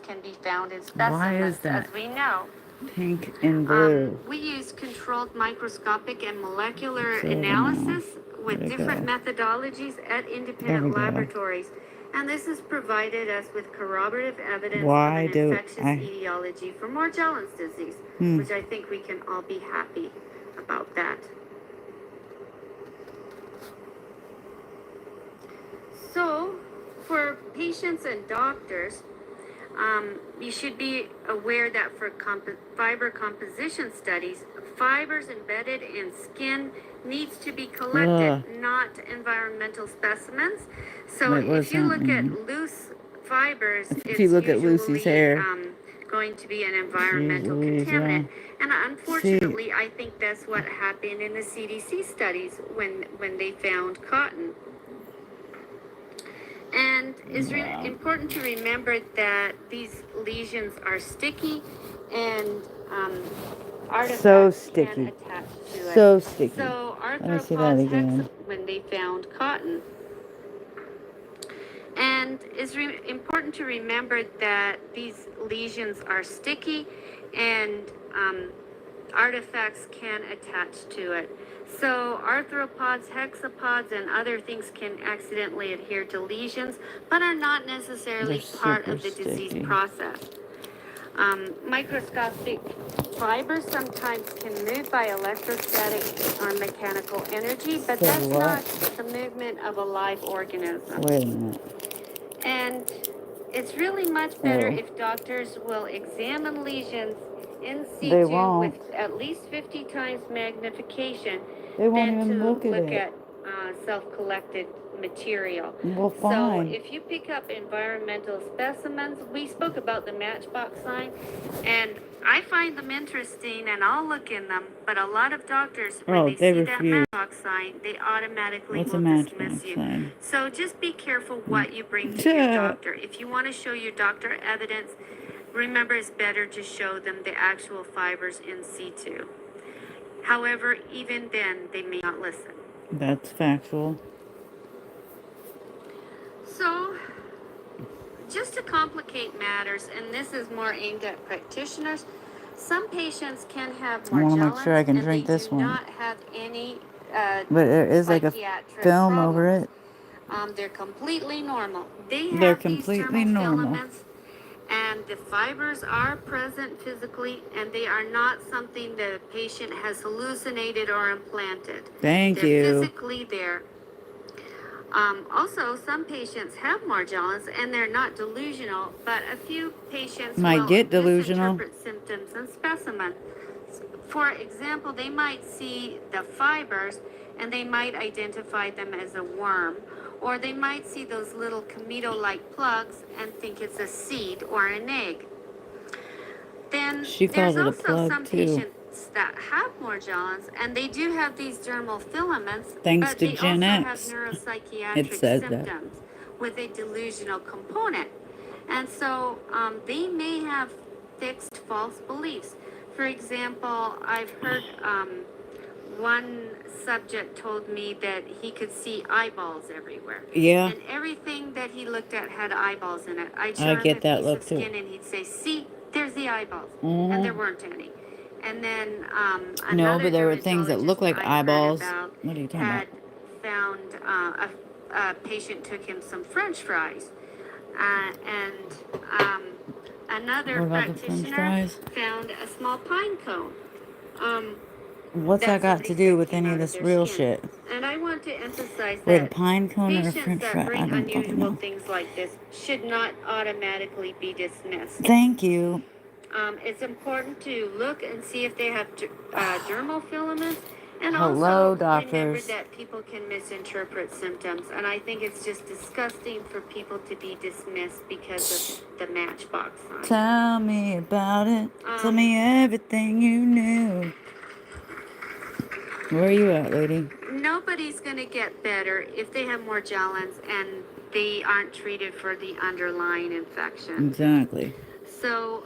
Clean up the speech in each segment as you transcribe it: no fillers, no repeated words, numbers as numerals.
can be found in Why is specimens, that? as we know. Pink and blue. We use controlled microscopic and molecular So analysis with where'd it different go? methodologies at There we independent go. laboratories. And this has provided us with corroborative evidence Why of an do infectious I? etiology for Morgellons disease, which I think we can all be happy about that. So, for patients and doctors, you should be aware that for fiber composition studies, fibers embedded in skin needs to be collected, not environmental specimens. So if you look at loose fibers, if you look at Lucy's hair, going to be an environmental contaminant. And unfortunately, I think that's what happened in the CDC studies when they found cotton. And it's really important to remember that these lesions are sticky and artifacts can attach to it. So sticky. So Let me see that again. when they found cotton. And it's important to remember that these lesions are sticky and artifacts can attach to it. So arthropods, hexapods, and other things can accidentally adhere to lesions, but are not necessarily part of the disease process. Microscopic fibers sometimes can move by electrostatic or mechanical energy, but that's not the movement of a live organism. Wait a minute. And it's really much better if doctors will examine lesions in situ with at least 50 times magnification than to look at self-collected material. So if you pick up environmental specimens, we spoke about the matchbox sign, and I find them interesting and I'll look in them, but a lot of doctors, when they see that matchbox sign, they automatically will dismiss you. So just be careful what you bring to your doctor. If you want to show your doctor evidence, remember it's better to show them the actual fibers in situ. However, even then, they may not listen. That's factual. So, just to complicate matters, and this is more aimed at practitioners, some patients can have Morgellons, I want to make sure I can drink this one. not have any but there is like a film problems. over it. They're completely normal. They're completely normal. Filaments, and the fibers are present physically, and they are not something the patient has hallucinated or implanted. They're physically there. Also, some patients have Morgellons, and they're not delusional, but a few patients might get delusional. Misinterpret symptoms and specimens. For example, they might see the fibers, and they might identify them as a worm, or they might see those little comedo-like plugs and think it's a seed or an egg. Then there's also some patients that have Morgellons, and they do have these dermal filaments, but they also have neuropsychiatric symptoms with a delusional component. And so they may have fixed false beliefs. For example, I've heard one subject told me that he could see eyeballs everywhere. Yeah. And everything that he looked at had eyeballs in it. I'd show him a piece of skin and he'd say, see, there's the eyeballs. And there weren't any. And then no, but there were things that looked like eyeballs. What are you talking about? Found a patient took him some French fries. And another practitioner found a small pine cone. What's that got to do with any of this real shit? And I want to emphasize that wait, a pine cone or a French fry? I don't fucking know. Things like this should not automatically be dismissed. Thank you. It's important to look and see if they have dermal filaments. And also doctors. Remember that people can misinterpret symptoms, and I think it's just disgusting for people to be dismissed because of the matchbox sign. Tell me about it. Tell me everything you knew. Where are you at, lady? Nobody's going to get better if they have Morgellons and they aren't treated for the underlying infection. Exactly. So,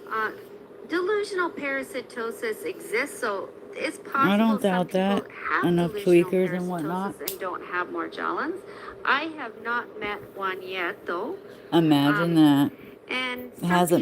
delusional parasitosis exists, so it's possible I don't doubt that. Enough tweakers and whatnot. And don't have Morgellons. I have not met one yet, though. Imagine that. And it hasn't